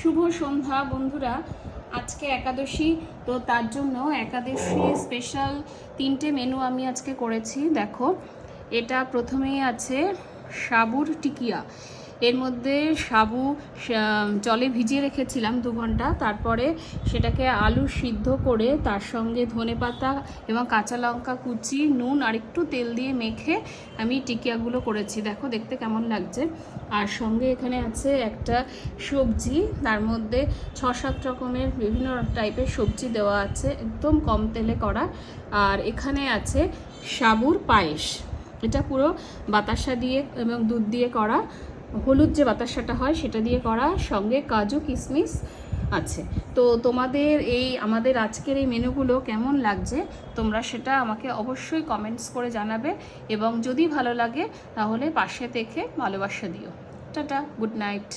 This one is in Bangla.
শুভ সন্ধ্যা বন্ধুরা। আজকে একাদশী, তো তার জন্য একাদশী স্পেশাল 3টে মেনু আমি আজকে করেছি। দেখো, এটা প্রথমেই আছে সাবুর টিকিয়া। এর মধ্যে সাবু জলে ভিজিয়ে রেখেছিলাম 2 ঘন্টা, তারপরে সেটাকে আলু সিদ্ধ করে তার সঙ্গে ধনেপাতা এবং কাঁচা লঙ্কা কুচি, নুন আর একটু তেল দিয়ে মেখে আমি টিকিয়াগুলো করেছি। দেখো দেখতে কেমন লাগছে। আর সঙ্গে এখানে আছে একটা সবজি, তার মধ্যে 6-7 রকমের বিভিন্ন টাইপের সবজি দেওয়া আছে, একদম কম তেলে করা। আর এখানে আছে সাবুর পায়েস, এটা পুরো বাতাসা দিয়ে এবং দুধ দিয়ে করা, হলুদ যে বাতাসাটা হয় সেটা দিয়ে করা, সঙ্গে কাজু কিশমিশ আছে। তো তোমাদের আমাদের আজকের এই মেনুগুলো কেমন লাগছে তোমরা সেটা আমাকে অবশ্যই কমেন্টস করে জানাবে, এবং যদি ভালো লাগে তাহলে পাশে থেকে ভালোবাসা দিও। Tata, good night.